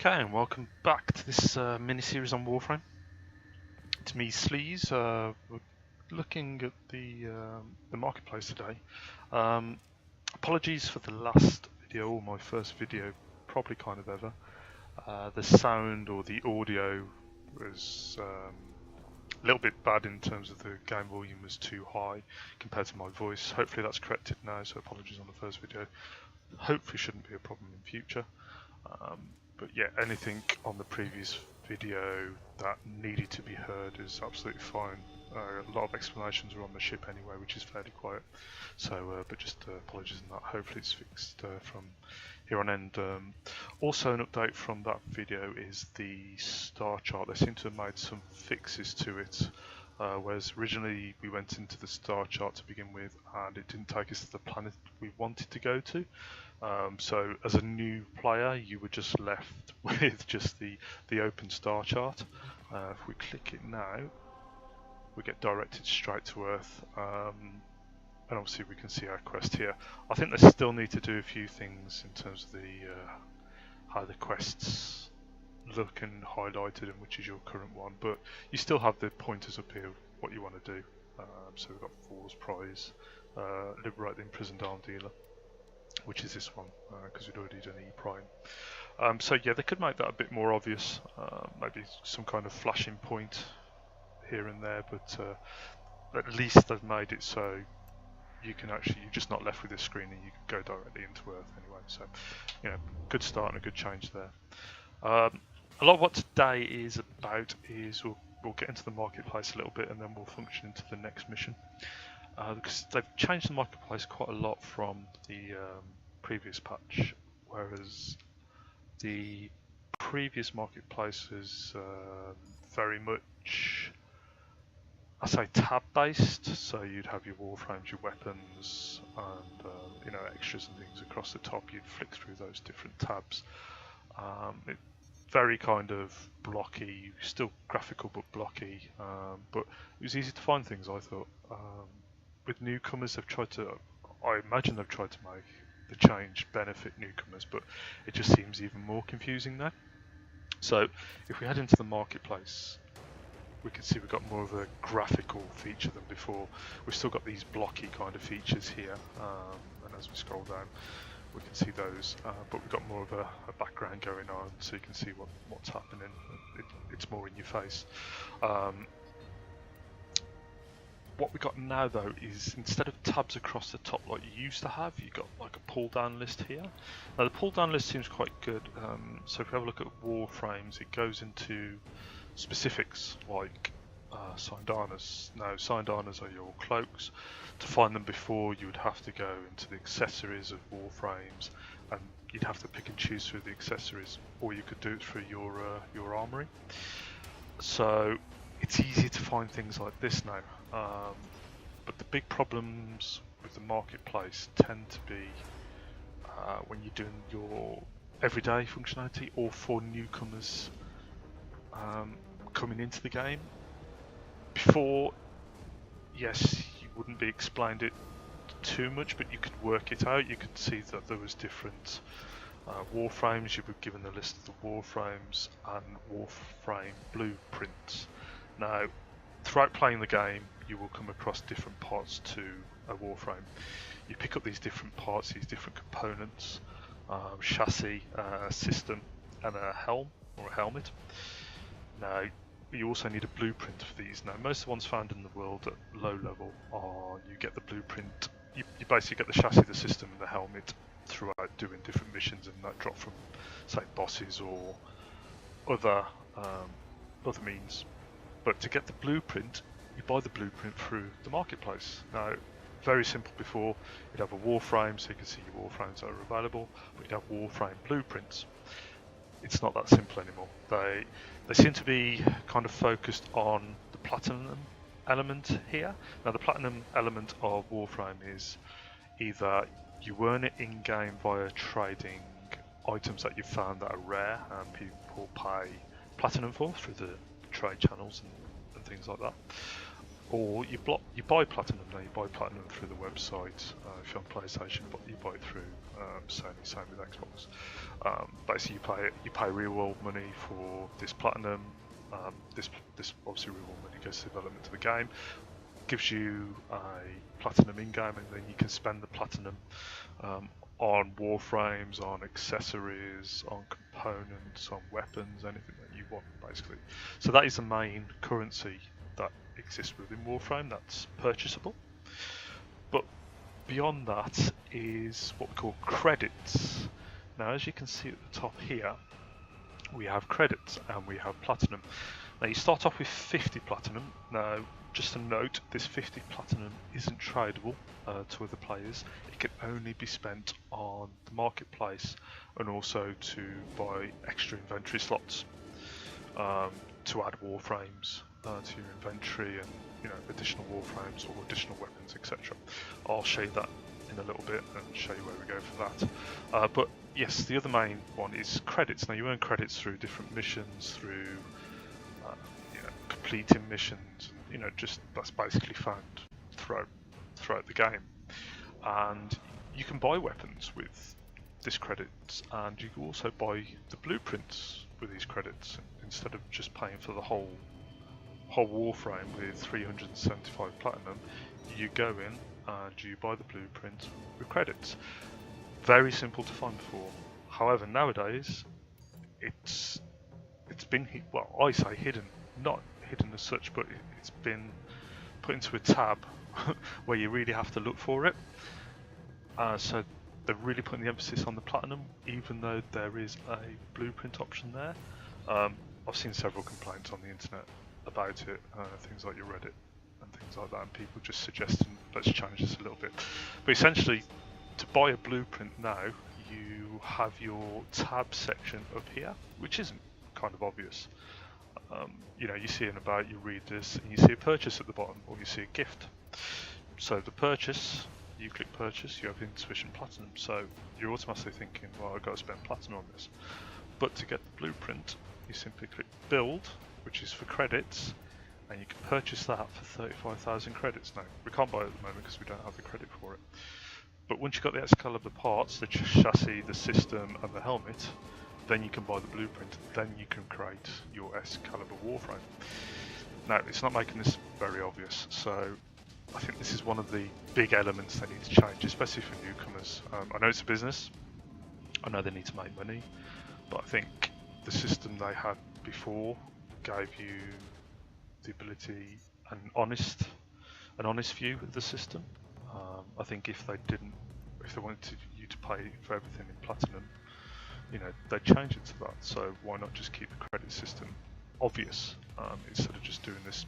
Okay, and welcome back to this mini-series on Warframe. It's me, Sleaze. We're looking at the marketplace today. Apologies for the last video, or my first video, probably kind of ever. The sound or the audio was a little bit bad in terms of the game volume was too high compared to my voice. Hopefully that's corrected now, so apologies on the first video. Hopefully shouldn't be a problem in future. But yeah, anything on the previous video that needed to be heard is absolutely fine. A lot of explanations are on the ship anyway, which is fairly quiet. So, but just apologies on that. Hopefully it's fixed from here on end. Also, an update from that video is the star chart. They seem to have made some fixes to it. Whereas originally we went into the star chart to begin with and it didn't take us to the planet we wanted to go to. So as a new player you were just left with just the open star chart. If we click it now we get directed straight to Earth, and obviously we can see our quest here. I think they still need to do a few things in terms of the how the quests look and highlighted, and which is your current one, but you still have the pointers up here what you want to do. So we've got Fool's Prize, liberate the imprisoned arm dealer, which is this one, because we'd already done E-Prime. So yeah, they could make that a bit more obvious, maybe some kind of flashing point here and there, but at least they've made it so you can actually, you're just not left with this screen and you can go directly into Earth anyway. So, you know, good start and a good change there. A lot of what today is about is we'll get into the marketplace a little bit and then we'll function into the next mission. Because they've changed the marketplace quite a lot from the previous patch, whereas the previous marketplace is very much, I say, tab based. So you'd have your warframes, your weapons, and you know, extras and things across the top. You'd flick through those different tabs. Very kind of blocky, still graphical but blocky, but it was easy to find things, I thought. With newcomers, they've tried to, I imagine they've tried to make the change benefit newcomers, but it just seems even more confusing now. So if we head into the marketplace, we can see we've got more of a graphical feature than before. We've still got these blocky kind of features here, and as we scroll down we can see those, but we've got more of a background going on, so you can see what's happening. It's more in your face. What we got now though is, instead of tabs across the top like you used to have, you got like a pull down list here. Now the pull down list seems quite good. So if we have a look at Warframes, it goes into specifics like signed armors. Now signed armors are your cloaks. To find them before, you would have to go into the accessories of Warframes and you'd have to pick and choose through the accessories, or you could do it through your armory. So it's easier to find things like this now, but the big problems with the marketplace tend to be when you're doing your everyday functionality or for newcomers coming into the game. Before, yes, you wouldn't be explained it too much, but you could work it out. You could see that there was different warframes. You were given a list of the warframes and warframe blueprints. Now, throughout playing the game, you will come across different parts to a warframe. You pick up these different parts, these different components, chassis, system, and a helm or a helmet. Now, you also need a blueprint for these. Now, most of the ones found in the world at low level are, you get the blueprint, you basically get the chassis, the system, and the helmet throughout doing different missions, and that drop from, say, bosses or other means. But to get the blueprint, you buy the blueprint through the marketplace. Now, very simple before, you'd have a warframe, so you can see your warframes that are available, but you'd have warframe blueprints. It's not that simple anymore. They seem to be kind of focused on the platinum element here. Now the platinum element of Warframe is either you earn it in-game via trading items that you've found that are rare and people pay platinum for through the trade channels and things like that, or you buy platinum. Now you buy platinum through the website. If you're on PlayStation, you buy it through Sony. Same with Xbox. Basically, you pay real world money for this platinum. This obviously real world money goes to development of the game. Gives you a platinum in game, and then you can spend the platinum on warframes, on accessories, on components, on weapons, anything that you want, basically. So that is the main currency that exists within Warframe that's purchasable. But beyond that is what we call credits. Now, as you can see at the top here, we have credits and we have platinum. Now, you start off with 50 platinum. Now, just a note, this 50 platinum isn't tradable to other players. It can only be spent on the marketplace and also to buy extra inventory slots to add warframes to your inventory, and additional warframes or additional weapons, etc. I'll show you that in a little bit and show you where we go for that. But yes, the other main one is credits. Now, you earn credits through different missions, through completing missions, and just that's basically found throughout the game. And you can buy weapons with this credits, and you can also buy the blueprints with these credits instead of just paying for the whole warframe with 375 platinum. You go in and you buy the blueprint with credits. Very simple to find before. However, nowadays it's been I say hidden, not hidden as such, but it's been put into a tab where you really have to look for it. So they're really putting the emphasis on the platinum, even though there is a blueprint option there. I've seen several complaints on the internet about it, things like your Reddit and things like that, and people just suggesting let's change this a little bit. But essentially, to buy a blueprint now, you have your tab section up here, which isn't kind of obvious. You see an about, you read this, and you see a purchase at the bottom, or you see a gift. So the purchase, you click purchase, you have insufficient platinum, so you're automatically thinking, well, I've got to spend platinum on this. But to get the blueprint, you simply click build, which is for credits, and you can purchase that for 35,000 credits. Now, we can't buy it at the moment because we don't have the credit for it. But once you've got the Excalibur parts, the chassis, the system, and the helmet, then you can buy the blueprint, then you can create your Excalibur Warframe. Now, it's not making this very obvious, so I think this is one of the big elements they need to change, especially for newcomers. I know it's a business, I know they need to make money, but I think the system they had before gave you the ability, an honest view of the system. I think if they wanted you to pay for everything in platinum, they'd change it to that. So why not just keep the credit system obvious instead of just doing this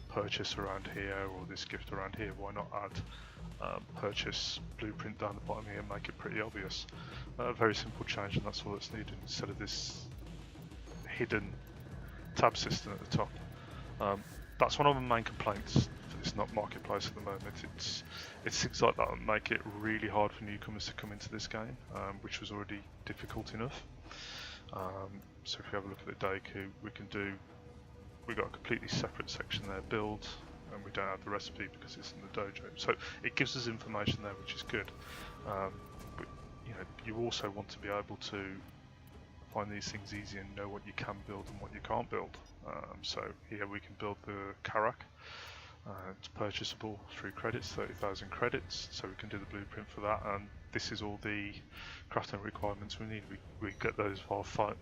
purchase around here or this gift around here? Why not add purchase blueprint down the bottom here and make it pretty obvious? A very simple change, and that's all that's needed instead of this hidden tab system at the top. That's one of the main complaints for this not marketplace at the moment. It's things like that that make it really hard for newcomers to come into this game, which was already difficult enough. So if we have a look at the Degu, we've got a completely separate section there, build, and we don't have the recipe because it's in the dojo. So it gives us information there, which is good. But you also want to be able to find these things easy and know what you can build and what you can't build. So here we can build the Karak. It's purchasable through credits, 30,000 credits, so we can do the blueprint for that, and this is all the crafting requirements we need. We get those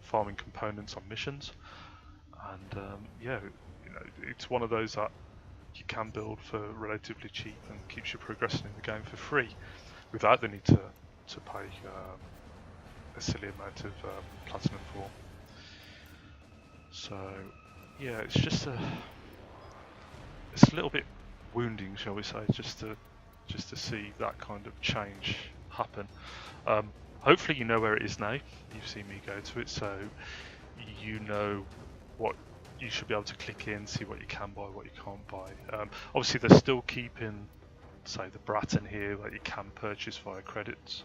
farming components on missions, and it's one of those that you can build for relatively cheap and keeps you progressing in the game for free without the need to pay a silly amount of platinum for. So yeah, it's just it's a little bit wounding, shall we say, just to see that kind of change happen. Hopefully you know where it is now. You've seen me go to it, so you know what you should be able to click in, see what you can buy, what you can't buy. Obviously they're still keeping, say, the Bratton here that you can purchase via credits.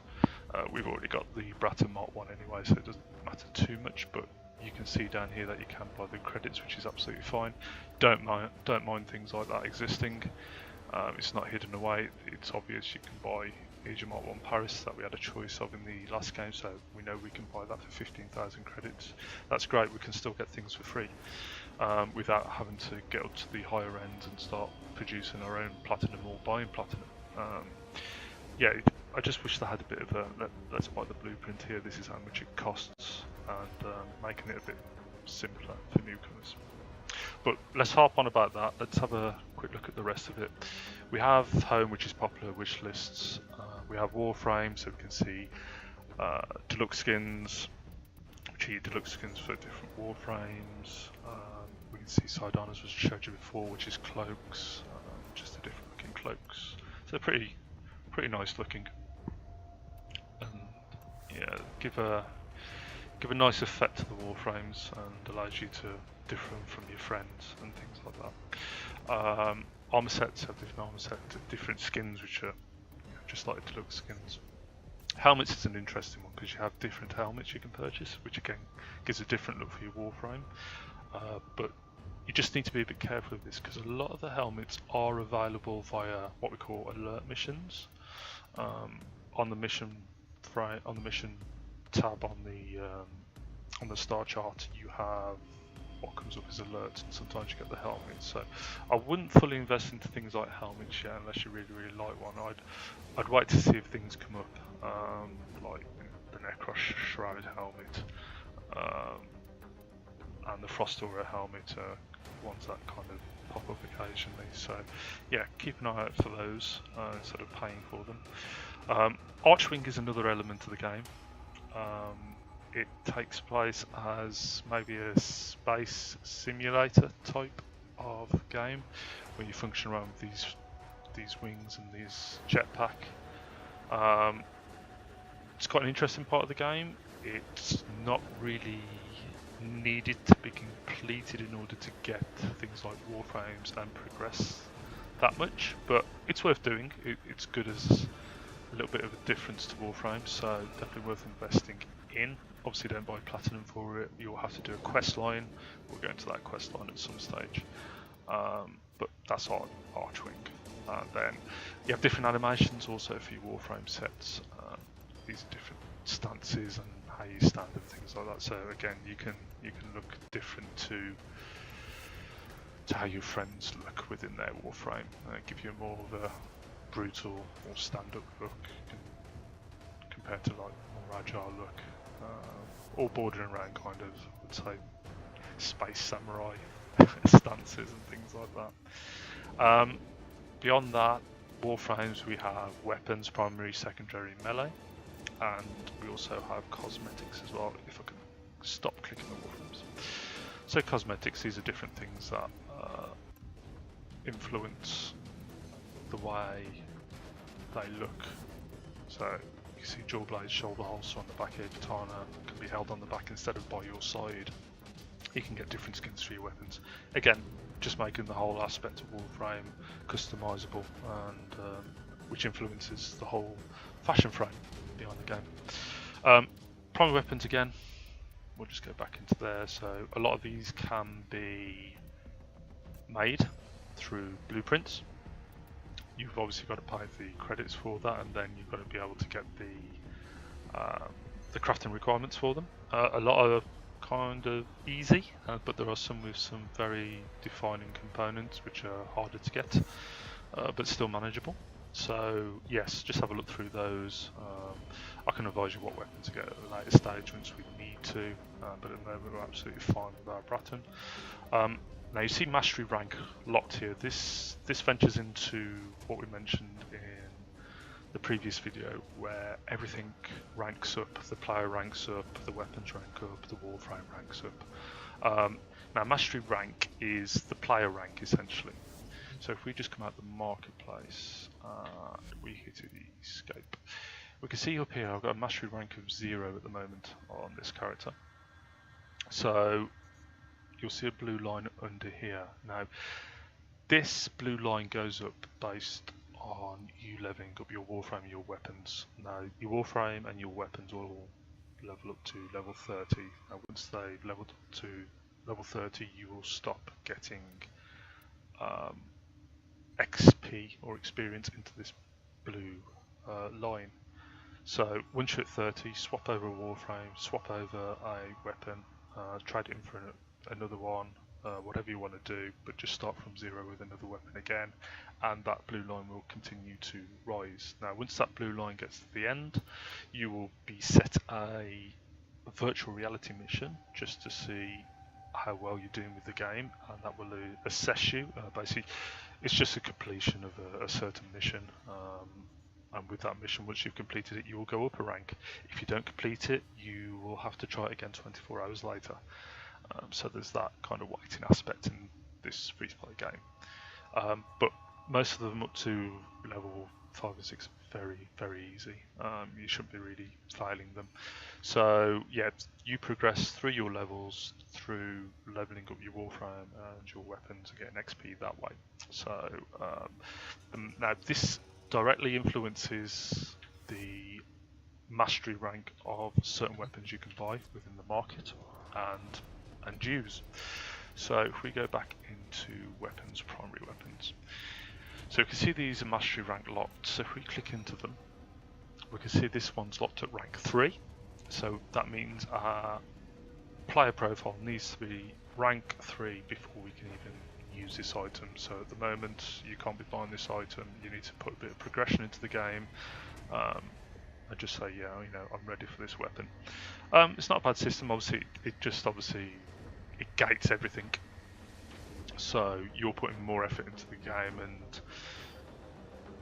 We've already got the Bratton Mark 1 anyway, so it doesn't matter too much, but you can see down here that you can buy the credits, which is absolutely fine. Don't mind things like that existing. It's not hidden away. It's obvious you can buy Age of Mark 1 Paris that we had a choice of in the last game, so we know we can buy that for 15,000 credits. That's great. We can still get things for free without having to get up to the higher end and start producing our own platinum or buying platinum. Yeah, I just wish they had a bit of a let's buy the blueprint here. This is how much it costs, and making it a bit simpler for newcomers. But let's harp on about that. Let's have a quick look at the rest of it. We have home, which is popular wish lists. We have Warframe, so we can see deluxe skins, which are deluxe skins for different Warframes. We can see Sidanas, which I showed you before, which is cloaks, just the different looking cloaks. So pretty nice looking, and yeah, give a nice effect to the Warframes and allows you to differ from your friends and things like that. Armor sets have different armor sets, different skins, which are just like deluxe skins. Helmets is an interesting one because you have different helmets you can purchase, which again gives a different look for your Warframe. But you just need to be a bit careful with this because a lot of the helmets are available via what we call alert missions. On the mission tab on the star chart, you have what comes up as alerts, and sometimes you get the helmet. So I wouldn't fully invest into things like helmets yet unless you really like one. I'd wait to see if things come up, like the Necros Shroud helmet and the Frost Aura helmet, ones that kind of pop up occasionally. So yeah, keep an eye out for those instead of paying for them. Archwing is another element of the game. It takes place as maybe a space simulator type of game where you function around with these wings and these jetpack. It's quite an interesting part of the game. It's not really needed to be completed in order to get things like Warframes and progress that much, but it's worth doing. It's good as a little bit of a difference to Warframe, so definitely worth investing in. Obviously don't buy platinum for it, you'll have to do a quest line. We'll go into that quest line at some stage, but that's Archwing. And then you have different animations also for your Warframe sets. These are different stances and how you stand and things like that, so again you can look different to how your friends look within their Warframe, give you more of a brutal or stand-up look compared to like more agile look, or bordering around kind of, I would say, space samurai stances and things like that. Beyond that, Warframes, we have weapons, primary, secondary, melee, and we also have cosmetics as well, if I can stop clicking the Warframes. So cosmetics, these are different things that influence the way they look. So you see dual blade shoulder holster on the back here, katana can be held on the back instead of by your side. You can get different skins for your weapons. Again, just making the whole aspect of Warframe customizable, and which influences the whole fashion frame behind the game. Primary weapons again, we'll just go back into there. So a lot of these can be made through blueprints. You've obviously got to pay the credits for that, and then you've got to be able to get the crafting requirements for them. A lot are kind of easy, but there are some with some very defining components which are harder to get, but still manageable. So yes, just have a look through those. I can advise you what weapons to get at a later stage once we need to, but at the moment we're absolutely fine with our Bratton. Now you see mastery rank locked here. This ventures into what we mentioned in the previous video, where everything ranks up. The player ranks up, the weapons rank up, the Warframe ranks up. Now mastery rank is the player rank essentially. So if we just come out the marketplace and we hit the escape, we can see up here I've got a mastery rank of 0 at the moment on this character. So you'll see a blue line under here. Now this blue line goes up based on you leveling up your Warframe and your weapons. Now your Warframe and your weapons will level up to level 30. And once they've leveled up to level 30, you will stop getting XP or experience into this blue line. So once you're at 30, swap over a Warframe, swap over a weapon, trade it in for another one, whatever you want to do, but just start from zero with another weapon again, and that blue line will continue to rise. Now once that blue line gets to the end, you will be set a virtual reality mission just to see how well you're doing with the game, and that will assess you. Basically, it's just a completion of a certain mission, and with that mission, once you've completed it, you will go up a rank. If you don't complete it, you will have to try it again 24 hours later. So there's that kind of waiting aspect in this free-to-play game. But most of them up to level 5 or 6 are very easy. You shouldn't be really failing them. So yeah, you progress through your levels through leveling up your Warframe and your weapons and getting XP that way. So now this directly influences the mastery rank of certain weapons you can buy within the market and use. So if we go back into weapons, primary weapons, so we can see these are mastery rank locked. So if we click into them, we can see this one's locked at rank 3. So that means our player profile needs to be rank 3 before we can even use this item. So at the moment you can't be buying this item, you need to put a bit of progression into the game and just say, yeah, you know, I'm ready for this weapon. It's not a bad system. Obviously it gates everything, so you're putting more effort into the game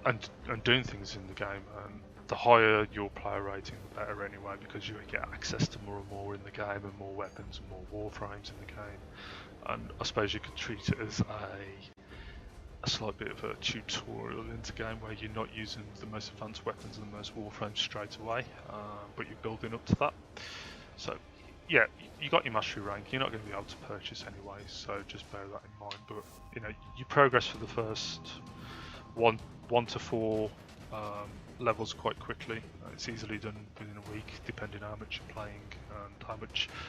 and doing things in the game, and the higher your player rating the better anyway, because you get access to more and more in the game and more weapons and more Warframes in the game. And I suppose you could treat it as a slight bit of a tutorial into game where you're not using the most advanced weapons and the most Warframes straight away, but you're building up to that. So yeah, you got your mastery rank, you're not going to be able to purchase anyway, so just bear that in mind. But you know, you progress for the first one to 4 levels quite quickly. It's easily done within a week, depending on how much you're playing and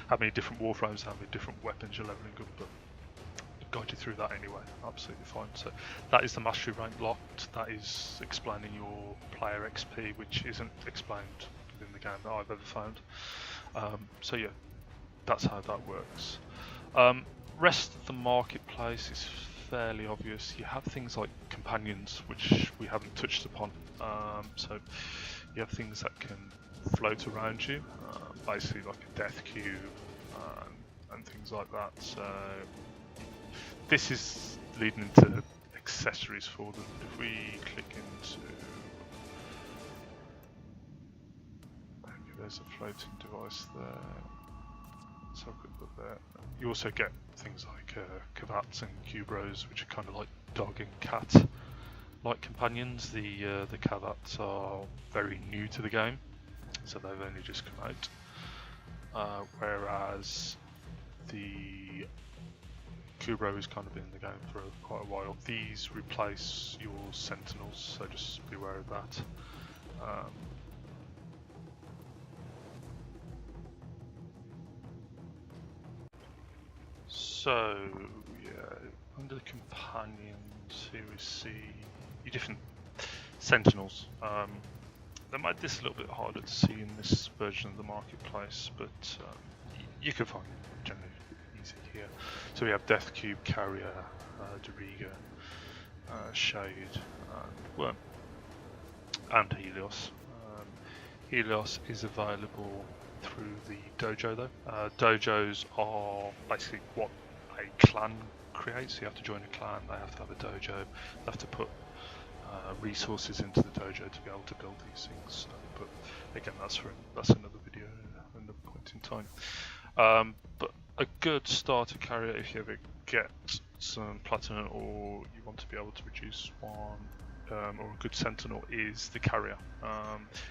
how many different Warframes, how many different weapons you're leveling up. But I'll guide you through that anyway, absolutely fine. So that is the mastery rank locked. That is explaining your player XP, which isn't explained within the game that I've ever found. So yeah, that's how that works. Rest of the marketplace is fairly obvious. You have things like companions, which we haven't touched upon. So you have things that can float around you, basically like a death cube and things like that. So this is leading into accessories for them. If we click into, maybe there's a floating device there. Let's have a quick look there. You also get things like Kavats and Cubros, which are kind of like dog and cat like companions. The Kavats are very new to the game, so they've only just come out, whereas the Kubro has kind of been in the game for quite a while. These replace your Sentinels, so just be aware of that. So yeah, under the companions here we see your different Sentinels. They made this a little bit harder to see in this version of the marketplace, but you can find it generally easy here. So we have Death Cube, Carrier, Deriga, Shade, Worm, and Helios. Helios is available through the dojo though. Dojos are basically what a clan creates. You have to join a clan, they have to have a dojo, they have to put resources into the dojo to be able to build these things. But again, that's another video, another point in time. But a good starter carrier, if you ever get some platinum or you want to be able to produce one, or a good sentinel, is the carrier.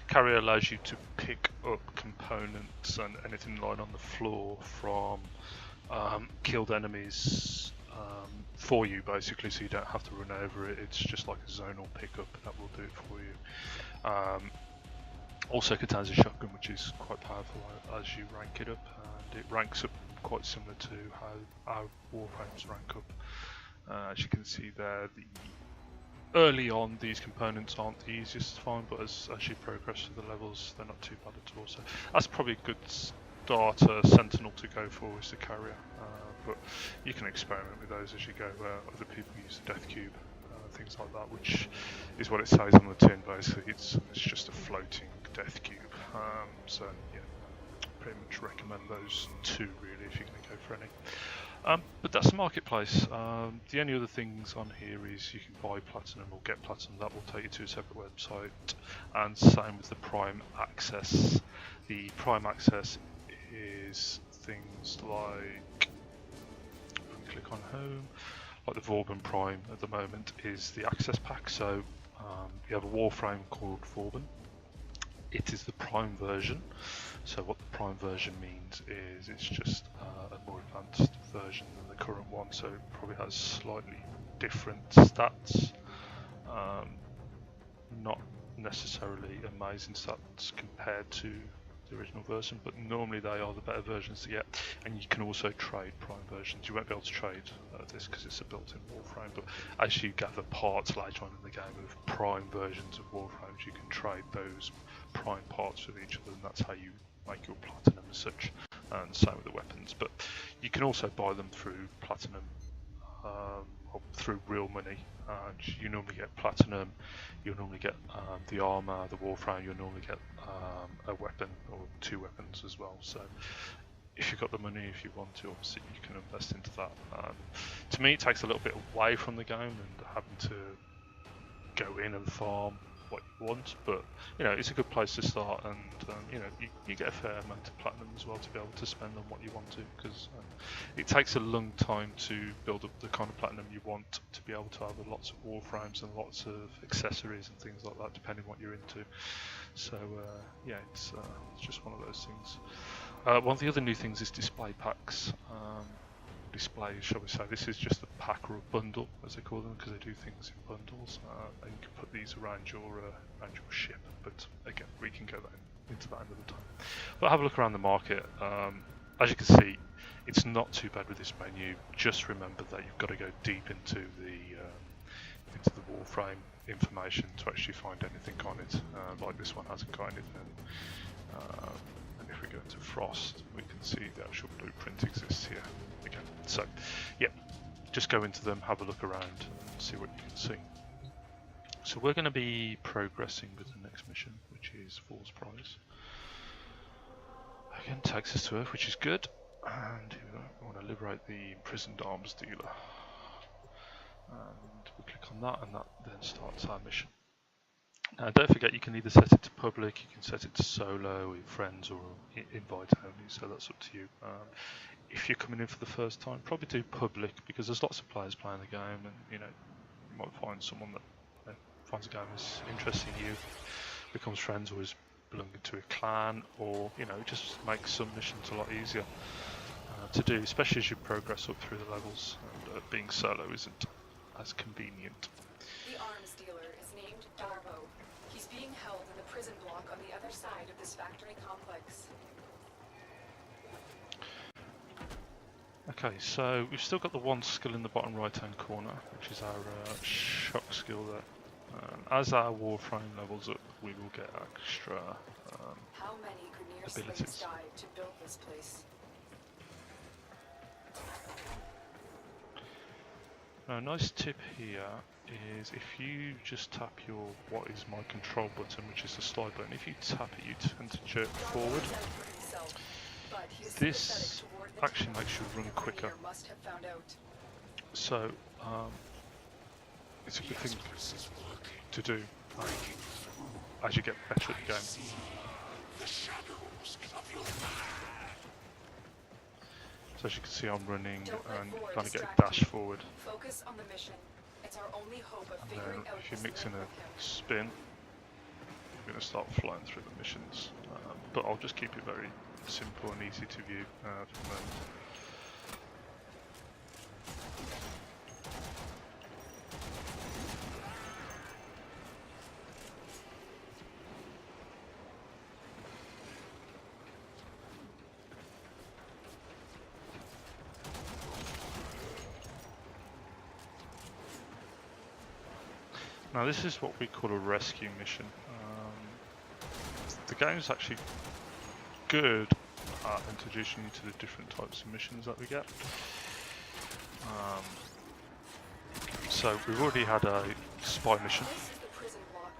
Carrier allows you to pick up components and anything lying on the floor from killed enemies for you, basically, so you don't have to run over it. It's just like a zonal pickup that will do it for you. Also contains a shotgun, which is quite powerful as you rank it up, and it ranks up quite similar to how our Warframes rank up. As you can see there, early on these components aren't the easiest to find, but as you progress through the levels, they're not too bad at all. So that's probably a good starter sentinel to go for, is the carrier. But you can experiment with those as you go. Other people use the death cube, things like that, which is what it says on the tin. Basically, it's just a floating death cube. So yeah, pretty much recommend those two really if you're going to go for any. But that's the marketplace. The only other things on here is you can buy platinum or get platinum. That will take you to a separate website, and same with the Prime Access. The Prime Access is things like, if we click on home, like the Vauban Prime at the moment is the access pack. So you have a Warframe called Vauban. It is the Prime version. So what the Prime version means is it's just a more advanced version than the current one. So it probably has slightly different stats. Not necessarily amazing stats compared to the original version, but normally they are the better versions to get. And you can also trade Prime versions. You won't be able to trade this because it's a built-in Warframe, but as you gather parts later on in the game of Prime versions of Warframes, you can trade those Prime parts with each other, and that's how you make your platinum as such. And same with the weapons, but you can also buy them through platinum or through real money. You normally get platinum, you'll normally get the armor, the Warframe, you'll normally get a weapon or two weapons as well. So if you've got the money, if you want to, obviously you can invest into that. To me, it takes a little bit away from the game and having to go in and farm what you want, but you know, it's a good place to start, and you know, you get a fair amount of platinum as well to be able to spend on what you want to, because it takes a long time to build up the kind of platinum you want to be able to have lots of Warframes and lots of accessories and things like that, depending what you're into. So yeah, it's just one of those things. One of the other new things is display packs. Displays, shall we say. This is just a pack or a bundle, as they call them, because they do things in bundles, and you can put these around your ship. But again, we can go into that another time. But have a look around the market. As you can see, it's not too bad with this menu. Just remember that you've got to go deep into the Warframe information to actually find anything on it. Like this one hasn't got anything. And if we go into Frost, we can see the actual blueprint exists here. Again. So, yeah, just go into them, have a look around, and see what you can see. So we're going to be progressing with the next mission, which is Fool's Prize. Again, takes us to Earth, which is good. And here we go. We want to liberate the imprisoned arms dealer. And we click on that, and that then starts our mission. Now, don't forget, you can either set it to public, you can set it to solo with friends, or invite only, so that's up to you. If you're coming in for the first time, probably do public, because there's lots of players playing the game, and you know, you might find someone that finds the game is interesting in you, becomes friends, or is belonging to a clan, or you know, just makes some missions a lot easier to do, especially as you progress up through the levels, and being solo isn't as convenient. The arms dealer is named Darbo. He's being held in the prison block on the other side of this factory complex. Okay, so we've still got the one skill in the bottom right hand corner, which is our shock skill there. As our Warframe levels up, we will get extra How many Grineer abilities. slaves died to build this place? Now, a nice tip here is if you just tap your what is my control button, which is the slide button, if you tap it, you tend to jerk forward. This actually makes you run quicker. So it's a good thing to do as you get better at the game. So as you can see, I'm running and trying to get a dash forward. Focus on the mission. It's our only hope of And figuring then out if you this mix in link a with him. spin, you're going to start flying through the missions. But I'll just keep it very simple and easy to view for the moment. Now this is what we call a rescue mission. The game's actually good at introducing you to the different types of missions that we get. So we've already had a spy mission. This is the prison block.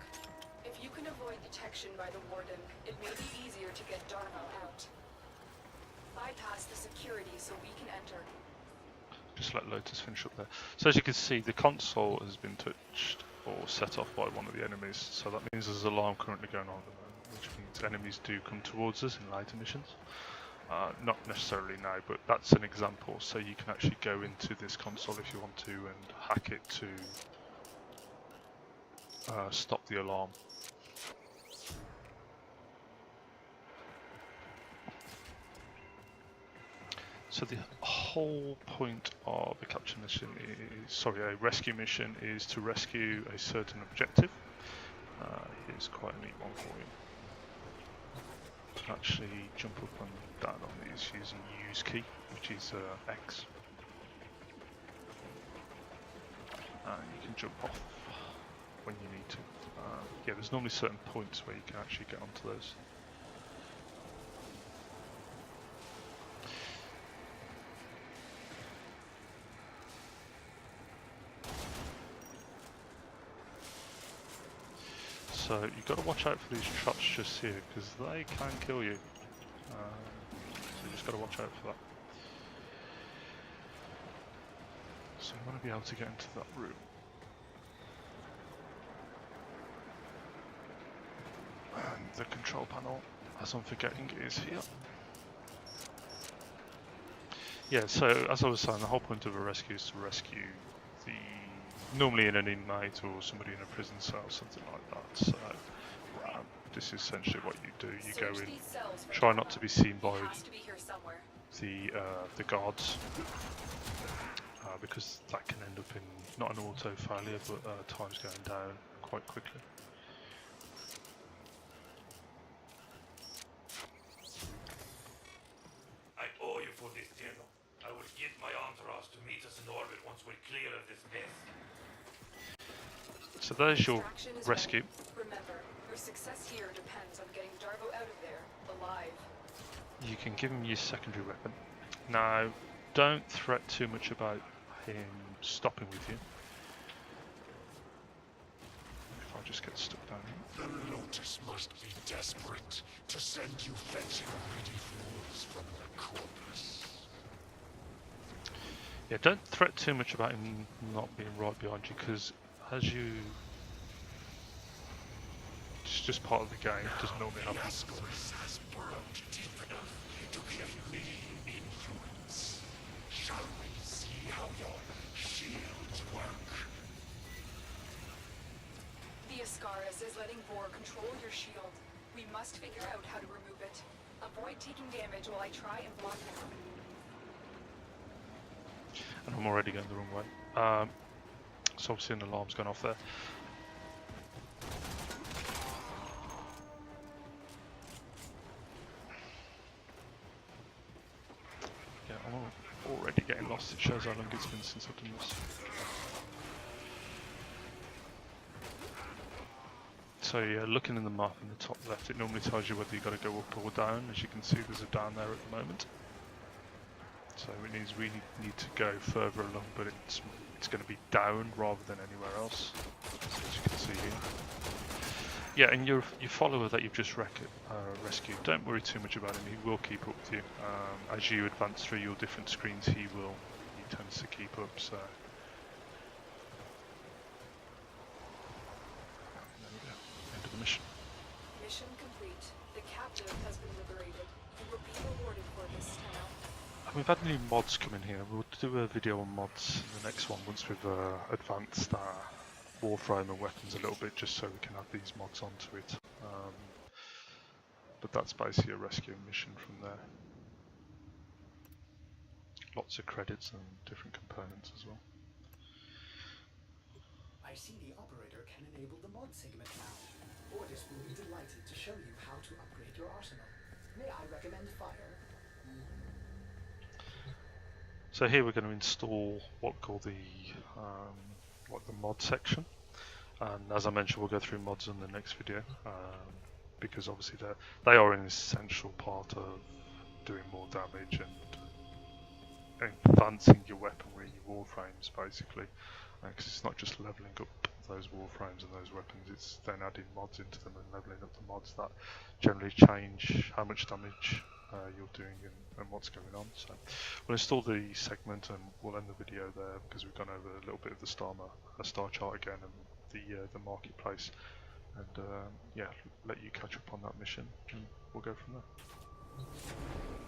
If you can avoid detection by the warden, it may be easier to get Darvo out. Bypass the security so we can enter. Just let Lotus finish up there. So as you can see, the console has been touched or set off by one of the enemies. So that means there's an alarm currently going on at the moment, which means enemies do come towards us in later missions. Not necessarily now, but that's an example. So you can actually go into this console if you want to and hack it to stop the alarm. So the whole point of a capture mission a rescue mission is to rescue a certain objective. Here's quite a neat one for you. You can actually jump up and down on these using use key, which is X. You can jump off when you need to. Yeah, there's normally certain points where you can actually get onto those. So you've got to watch out for these traps just here, because they can kill you. So you just got to watch out for that. So you want to be able to get into that room. And the control panel, as I'm forgetting, is here. Yeah, so as I was saying, the whole point of a rescue is to rescue normally in an inmate or somebody in a prison cell, something like that. So this is essentially what you do. You go in, try not to be seen by the guards, because that can end up in not an auto failure, but times going down quite quickly. I owe you for this, Degu. I will get my entourage to meet us in orbit once we're clear of this mess. So there's your rescue. Remember, your success here depends on getting Darvo out of there, alive. You can give him your secondary weapon. Now, don't threat too much about him stopping with you. If I just get stuck down here. The Lotus must be desperate to send you fetching greedy fools from the corpus. Yeah, don't threat too much about him not being right behind you, because as you... It's just part of the game, it doesn't normally happen. Ascaris has burrowed deep enough to give me influence. Shall we see how your shields work? The Ascaris is letting Vor control your shield. We must figure out how to remove it. Avoid taking damage while I try and block him. And I'm already going the wrong way. So obviously an alarm's gone off there. Yeah, I'm already getting lost. It shows how long it's been since I've done this. So yeah, looking in the map in the top left, it normally tells you whether you've got to go up or down. As you can see, there's a down there at the moment. So it means we need to go further along, but it's going to be down rather than anywhere else, as you can see here. Yeah, and your follower that you've just rescued, don't worry too much about him. He will keep up with you. As you advance through your different screens, he tends to keep up. So there we go. End of the mission. Mission complete. The captive has been liberated. You will be rewarded for this, Tenno. We've had new mods come in here. We'll do a video on mods in the next one once we've advanced our Warframe and weapons a little bit, just so we can add these mods onto it. But that's basically a rescue mission from there. Lots of credits and different components as well. I see the operator can enable the mod segment now. Ordis will be delighted to show you how to upgrade your arsenal. May I recommend fire? So here we're going to install what we call the mod section. And as I mentioned, we'll go through mods in the next video, because obviously they are an essential part of doing more damage and advancing your weaponry, your warframes basically. Because it's not just leveling up those warframes and those weapons, it's then adding mods into them and leveling up the mods that generally change how much damage you're doing and what's going on. So we'll install the segment and we'll end the video there, because we've gone over a little bit of the star chart again and the marketplace, and yeah, let you catch up on that mission and we'll go from there.